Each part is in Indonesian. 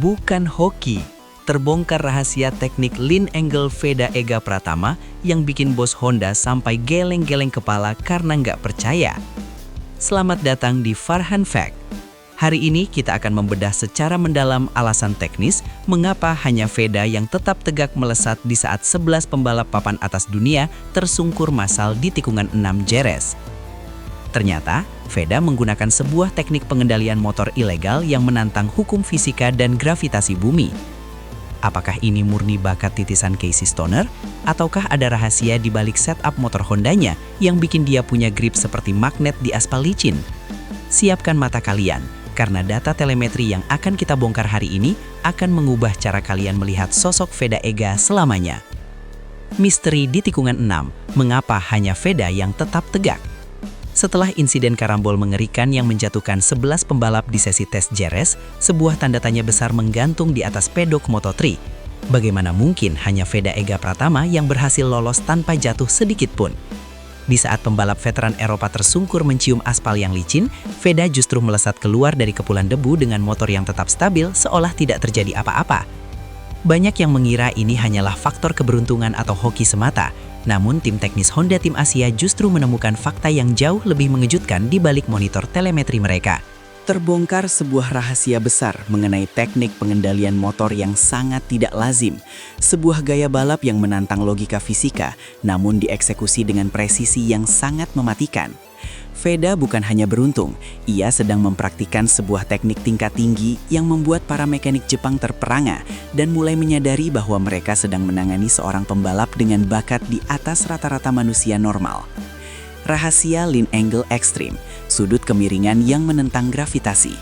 Bukan hoki. Terbongkar rahasia teknik lean angle Veda Ega Pratama yang bikin bos Honda sampai geleng-geleng kepala karena nggak percaya. Selamat datang di Farhan Fact. Hari ini kita akan membedah secara mendalam alasan teknis mengapa hanya Veda yang tetap tegak melesat di saat 11 pembalap papan atas dunia tersungkur massal di tikungan 6 Jerez. Ternyata, Veda menggunakan sebuah teknik pengendalian motor ilegal yang menantang hukum fisika dan gravitasi bumi. Apakah ini murni bakat titisan Casey Stoner? Ataukah ada rahasia di balik setup motor Hondanya yang bikin dia punya grip seperti magnet di aspal licin? Siapkan mata kalian, karena data telemetri yang akan kita bongkar hari ini akan mengubah cara kalian melihat sosok Veda Ega selamanya. Misteri di tikungan 6, mengapa hanya Veda yang tetap tegak? Setelah insiden karambol mengerikan yang menjatuhkan 11 pembalap di sesi tes Jerez, sebuah tanda tanya besar menggantung di atas pedok Moto3. Bagaimana mungkin hanya Veda Ega Pratama yang berhasil lolos tanpa jatuh sedikit pun? Di saat pembalap veteran Eropa tersungkur mencium aspal yang licin, Veda justru melesat keluar dari kepulan debu dengan motor yang tetap stabil seolah tidak terjadi apa-apa. Banyak yang mengira ini hanyalah faktor keberuntungan atau hoki semata. Namun tim teknis Honda Tim Asia justru menemukan fakta yang jauh lebih mengejutkan di balik monitor telemetri mereka. Terbongkar sebuah rahasia besar mengenai teknik pengendalian motor yang sangat tidak lazim. Sebuah gaya balap yang menantang logika fisika, namun dieksekusi dengan presisi yang sangat mematikan. Veda bukan hanya beruntung, ia sedang mempraktikkan sebuah teknik tingkat tinggi yang membuat para mekanik Jepang terperangah dan mulai menyadari bahwa mereka sedang menangani seorang pembalap dengan bakat di atas rata-rata manusia normal. Rahasia lean angle ekstrim, sudut kemiringan yang menentang gravitasi.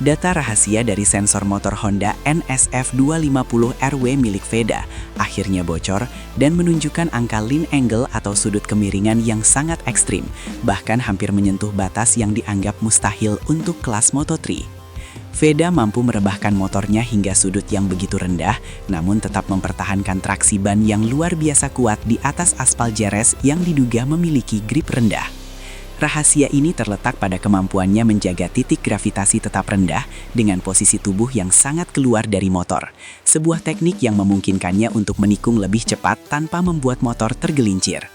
Data rahasia dari sensor motor Honda NSF 250RW milik Veda akhirnya bocor dan menunjukkan angka lean angle atau sudut kemiringan yang sangat ekstrim, bahkan hampir menyentuh batas yang dianggap mustahil untuk kelas Moto3. Veda mampu merebahkan motornya hingga sudut yang begitu rendah, namun tetap mempertahankan traksi ban yang luar biasa kuat di atas aspal Jerez yang diduga memiliki grip rendah. Rahasia ini terletak pada kemampuannya menjaga titik gravitasi tetap rendah dengan posisi tubuh yang sangat keluar dari motor. Sebuah teknik yang memungkinkannya untuk menikung lebih cepat tanpa membuat motor tergelincir.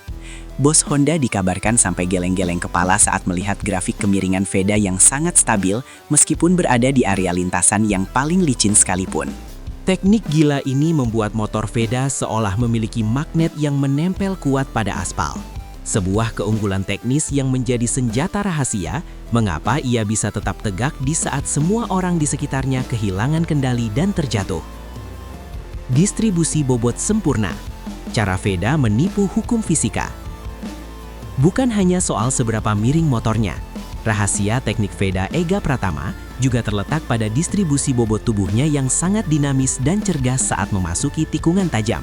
Bos Honda dikabarkan sampai geleng-geleng kepala saat melihat grafik kemiringan Veda yang sangat stabil meskipun berada di area lintasan yang paling licin sekalipun. Teknik gila ini membuat motor Veda seolah memiliki magnet yang menempel kuat pada aspal. Sebuah keunggulan teknis yang menjadi senjata rahasia mengapa ia bisa tetap tegak di saat semua orang di sekitarnya kehilangan kendali dan terjatuh. Distribusi bobot sempurna. Cara Veda menipu hukum fisika. Bukan hanya soal seberapa miring motornya, rahasia teknik Veda Ega Pratama juga terletak pada distribusi bobot tubuhnya yang sangat dinamis dan cergas saat memasuki tikungan tajam.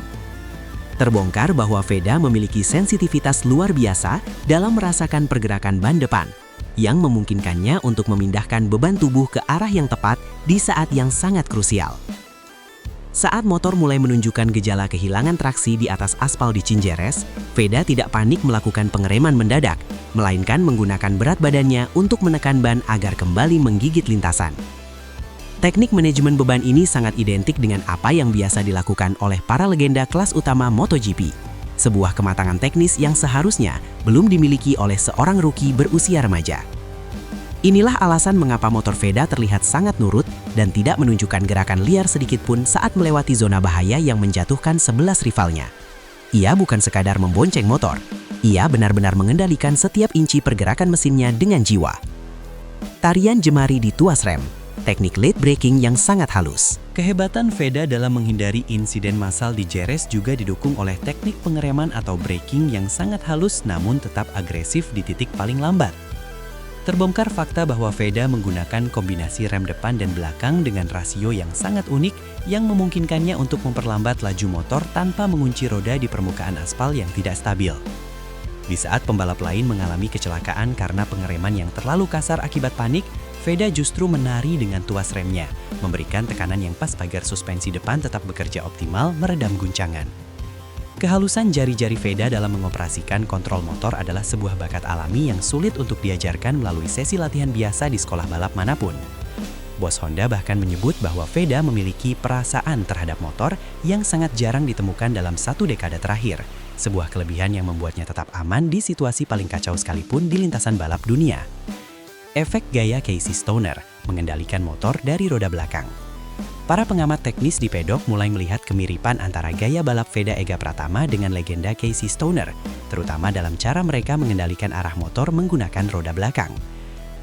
Terbongkar bahwa Veda memiliki sensitivitas luar biasa dalam merasakan pergerakan ban depan, yang memungkinkannya untuk memindahkan beban tubuh ke arah yang tepat di saat yang sangat krusial. Saat motor mulai menunjukkan gejala kehilangan traksi di atas aspal di Jerez, Veda tidak panik melakukan pengereman mendadak, melainkan menggunakan berat badannya untuk menekan ban agar kembali menggigit lintasan. Teknik manajemen beban ini sangat identik dengan apa yang biasa dilakukan oleh para legenda kelas utama MotoGP. Sebuah kematangan teknis yang seharusnya belum dimiliki oleh seorang rookie berusia remaja. Inilah alasan mengapa motor Veda terlihat sangat nurut dan tidak menunjukkan gerakan liar sedikit pun saat melewati zona bahaya yang menjatuhkan 11 rivalnya. Ia bukan sekadar membonceng motor, ia benar-benar mengendalikan setiap inci pergerakan mesinnya dengan jiwa. Tarian jemari di tuas rem. Teknik late braking yang sangat halus. Kehebatan Veda dalam menghindari insiden massal di Jerez juga didukung oleh teknik pengereman atau braking yang sangat halus namun tetap agresif di titik paling lambat. Terbongkar fakta bahwa Veda menggunakan kombinasi rem depan dan belakang dengan rasio yang sangat unik yang memungkinkannya untuk memperlambat laju motor tanpa mengunci roda di permukaan aspal yang tidak stabil. Di saat pembalap lain mengalami kecelakaan karena pengereman yang terlalu kasar akibat panik, Veda justru menari dengan tuas remnya, memberikan tekanan yang pas agar suspensi depan tetap bekerja optimal meredam guncangan. Kehalusan jari-jari Veda dalam mengoperasikan kontrol motor adalah sebuah bakat alami yang sulit untuk diajarkan melalui sesi latihan biasa di sekolah balap manapun. Bos Honda bahkan menyebut bahwa Veda memiliki perasaan terhadap motor yang sangat jarang ditemukan dalam 1 dekade terakhir. Sebuah kelebihan yang membuatnya tetap aman di situasi paling kacau sekalipun di lintasan balap dunia. Efek gaya Casey Stoner mengendalikan motor dari roda belakang. Para pengamat teknis di pedok mulai melihat kemiripan antara gaya balap Veda Ega Pratama dengan legenda Casey Stoner, terutama dalam cara mereka mengendalikan arah motor menggunakan roda belakang.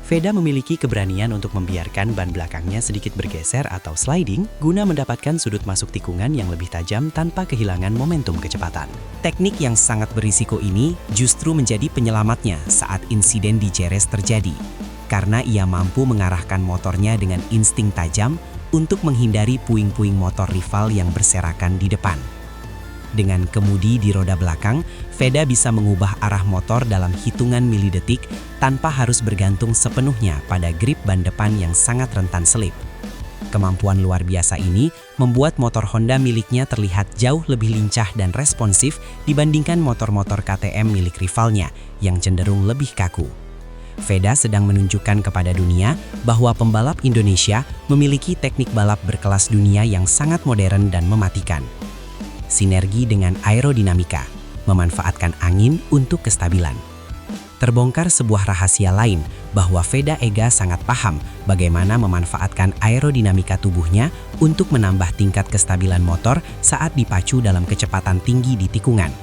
Veda memiliki keberanian untuk membiarkan ban belakangnya sedikit bergeser atau sliding guna mendapatkan sudut masuk tikungan yang lebih tajam tanpa kehilangan momentum kecepatan. Teknik yang sangat berisiko ini justru menjadi penyelamatnya saat insiden di Jerez terjadi, karena ia mampu mengarahkan motornya dengan insting tajam untuk menghindari puing-puing motor rival yang berserakan di depan. Dengan kemudi di roda belakang, Veda bisa mengubah arah motor dalam hitungan milidetik tanpa harus bergantung sepenuhnya pada grip ban depan yang sangat rentan selip. Kemampuan luar biasa ini membuat motor Honda miliknya terlihat jauh lebih lincah dan responsif dibandingkan motor-motor KTM milik rivalnya yang cenderung lebih kaku. Veda sedang menunjukkan kepada dunia bahwa pembalap Indonesia memiliki teknik balap berkelas dunia yang sangat modern dan mematikan. Sinergi dengan aerodinamika, memanfaatkan angin untuk kestabilan. Terbongkar sebuah rahasia lain bahwa Veda Ega sangat paham bagaimana memanfaatkan aerodinamika tubuhnya untuk menambah tingkat kestabilan motor saat dipacu dalam kecepatan tinggi di tikungan.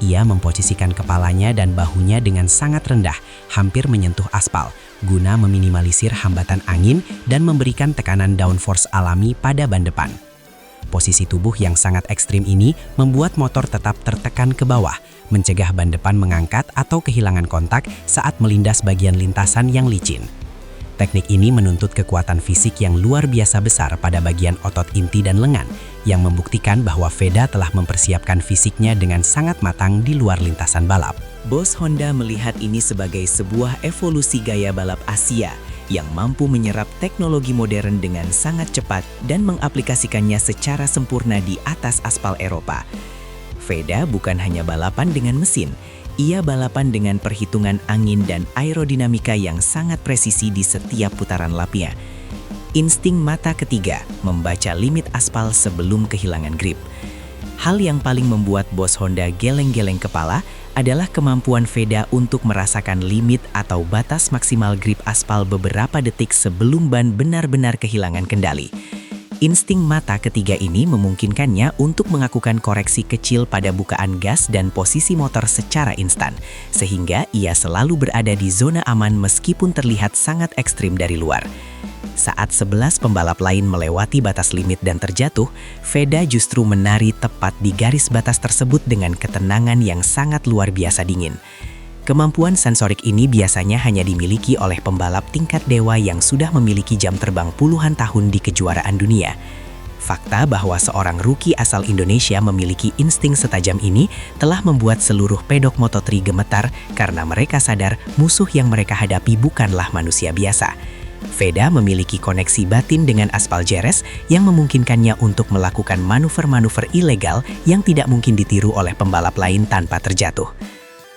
Ia memposisikan kepalanya dan bahunya dengan sangat rendah, hampir menyentuh aspal, guna meminimalisir hambatan angin dan memberikan tekanan downforce alami pada ban depan. Posisi tubuh yang sangat ekstrim ini membuat motor tetap tertekan ke bawah, mencegah ban depan mengangkat atau kehilangan kontak saat melindas bagian lintasan yang licin. Teknik ini menuntut kekuatan fisik yang luar biasa besar pada bagian otot inti dan lengan, yang membuktikan bahwa Veda telah mempersiapkan fisiknya dengan sangat matang di luar lintasan balap. Bos Honda melihat ini sebagai sebuah evolusi gaya balap Asia yang mampu menyerap teknologi modern dengan sangat cepat dan mengaplikasikannya secara sempurna di atas aspal Eropa. Veda bukan hanya balapan dengan mesin, ia balapan dengan perhitungan angin dan aerodinamika yang sangat presisi di setiap putaran lapnya. Insting mata ketiga membaca limit aspal sebelum kehilangan grip. Hal yang paling membuat Bos Honda geleng-geleng kepala adalah kemampuan Veda untuk merasakan limit atau batas maksimal grip aspal beberapa detik sebelum ban benar-benar kehilangan kendali. Insting mata ketiga ini memungkinkannya untuk melakukan koreksi kecil pada bukaan gas dan posisi motor secara instan, sehingga ia selalu berada di zona aman meskipun terlihat sangat ekstrim dari luar. Saat 11 pembalap lain melewati batas limit dan terjatuh, Veda justru menari tepat di garis batas tersebut dengan ketenangan yang sangat luar biasa dingin. Kemampuan sensorik ini biasanya hanya dimiliki oleh pembalap tingkat dewa yang sudah memiliki jam terbang puluhan tahun di kejuaraan dunia. Fakta bahwa seorang rookie asal Indonesia memiliki insting setajam ini telah membuat seluruh pedok Moto3 gemetar karena mereka sadar musuh yang mereka hadapi bukanlah manusia biasa. Veda memiliki koneksi batin dengan aspal Jerez yang memungkinkannya untuk melakukan manuver-manuver ilegal yang tidak mungkin ditiru oleh pembalap lain tanpa terjatuh.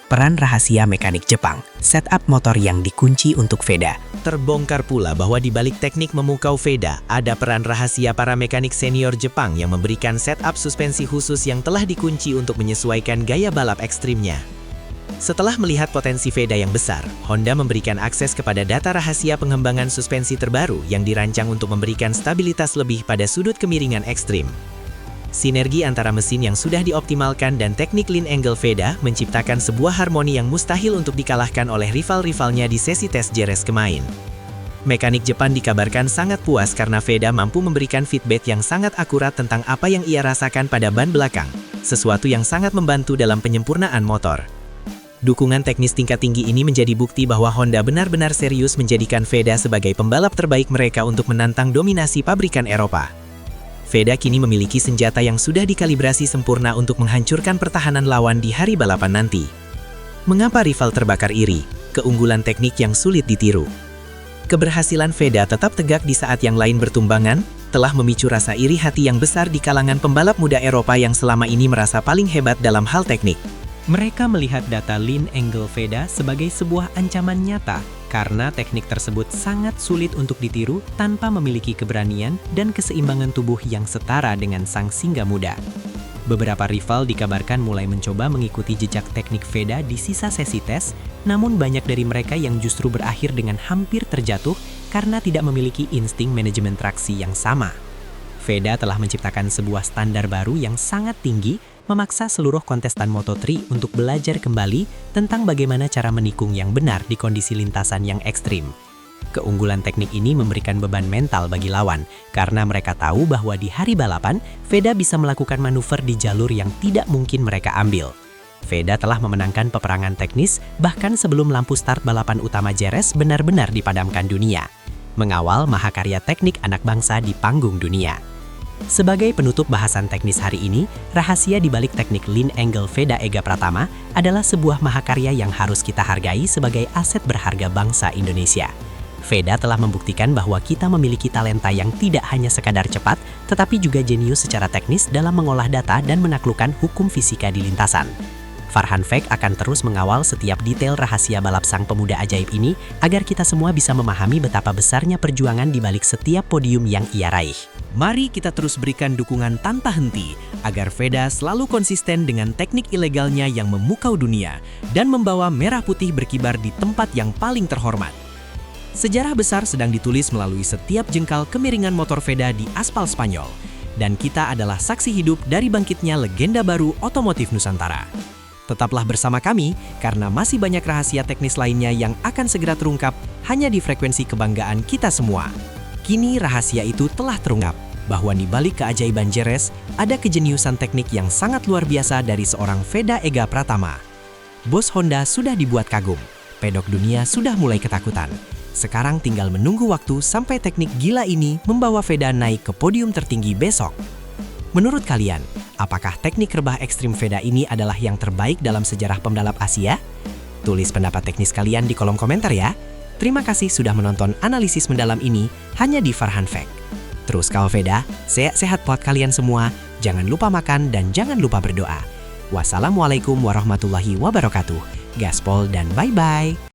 Peran rahasia mekanik Jepang, setup motor yang dikunci untuk Veda. Terbongkar pula bahwa di balik teknik memukau Veda, ada peran rahasia para mekanik senior Jepang yang memberikan setup suspensi khusus yang telah dikunci untuk menyesuaikan gaya balap ekstrimnya. Setelah melihat potensi Veda yang besar, Honda memberikan akses kepada data rahasia pengembangan suspensi terbaru yang dirancang untuk memberikan stabilitas lebih pada sudut kemiringan ekstrim. Sinergi antara mesin yang sudah dioptimalkan dan teknik lean angle Veda menciptakan sebuah harmoni yang mustahil untuk dikalahkan oleh rival-rivalnya di sesi tes Jerez kemarin. Mekanik Jepang dikabarkan sangat puas karena Veda mampu memberikan feedback yang sangat akurat tentang apa yang ia rasakan pada ban belakang, sesuatu yang sangat membantu dalam penyempurnaan motor. Dukungan teknis tingkat tinggi ini menjadi bukti bahwa Honda benar-benar serius menjadikan Veda sebagai pembalap terbaik mereka untuk menantang dominasi pabrikan Eropa. Veda kini memiliki senjata yang sudah dikalibrasi sempurna untuk menghancurkan pertahanan lawan di hari balapan nanti. Mengapa rival terbakar iri? Keunggulan teknik yang sulit ditiru. Keberhasilan Veda tetap tegak di saat yang lain bertumbangan, telah memicu rasa iri hati yang besar di kalangan pembalap muda Eropa yang selama ini merasa paling hebat dalam hal teknik. Mereka melihat data Lean Angle Veda sebagai sebuah ancaman nyata karena teknik tersebut sangat sulit untuk ditiru tanpa memiliki keberanian dan keseimbangan tubuh yang setara dengan sang singa muda. Beberapa rival dikabarkan mulai mencoba mengikuti jejak teknik Veda di sisa sesi tes, namun banyak dari mereka yang justru berakhir dengan hampir terjatuh karena tidak memiliki insting manajemen traksi yang sama. Veda telah menciptakan sebuah standar baru yang sangat tinggi, memaksa seluruh kontestan Moto3 untuk belajar kembali tentang bagaimana cara menikung yang benar di kondisi lintasan yang ekstrim. Keunggulan teknik ini memberikan beban mental bagi lawan, karena mereka tahu bahwa di hari balapan, Veda bisa melakukan manuver di jalur yang tidak mungkin mereka ambil. Veda telah memenangkan peperangan teknis bahkan sebelum lampu start balapan utama Jerez benar-benar dipadamkan dunia, mengawal mahakarya teknik anak bangsa di panggung dunia. Sebagai penutup bahasan teknis hari ini, rahasia di balik teknik Lean Angle Veda Ega Pratama adalah sebuah mahakarya yang harus kita hargai sebagai aset berharga bangsa Indonesia. Veda telah membuktikan bahwa kita memiliki talenta yang tidak hanya sekadar cepat, tetapi juga jenius secara teknis dalam mengolah data dan menaklukkan hukum fisika di lintasan. Farhan Fact akan terus mengawal setiap detail rahasia balap sang pemuda ajaib ini agar kita semua bisa memahami betapa besarnya perjuangan di balik setiap podium yang ia raih. Mari kita terus berikan dukungan tanpa henti agar Veda selalu konsisten dengan teknik ilegalnya yang memukau dunia dan membawa merah putih berkibar di tempat yang paling terhormat. Sejarah besar sedang ditulis melalui setiap jengkal kemiringan motor Veda di aspal Spanyol, dan kita adalah saksi hidup dari bangkitnya legenda baru otomotif Nusantara. Tetaplah bersama kami karena masih banyak rahasia teknis lainnya yang akan segera terungkap hanya di frekuensi kebanggaan kita semua. Kini rahasia itu telah terungkap bahwa di balik keajaiban Jerez ada kejeniusan teknik yang sangat luar biasa dari seorang Veda Ega Pratama. Bos Honda sudah dibuat kagum, pedok dunia sudah mulai ketakutan. Sekarang tinggal menunggu waktu sampai teknik gila ini membawa Veda naik ke podium tertinggi besok. Menurut kalian, apakah teknik rebah ekstrim Veda ini adalah yang terbaik dalam sejarah pembalap Asia? Tulis pendapat teknis kalian di kolom komentar ya. Terima kasih sudah menonton analisis mendalam ini hanya di Farhan Fact. Terus kawal Veda, sehat-sehat buat kalian semua, jangan lupa makan dan jangan lupa berdoa. Wassalamualaikum warahmatullahi wabarakatuh. Gaspol dan bye-bye.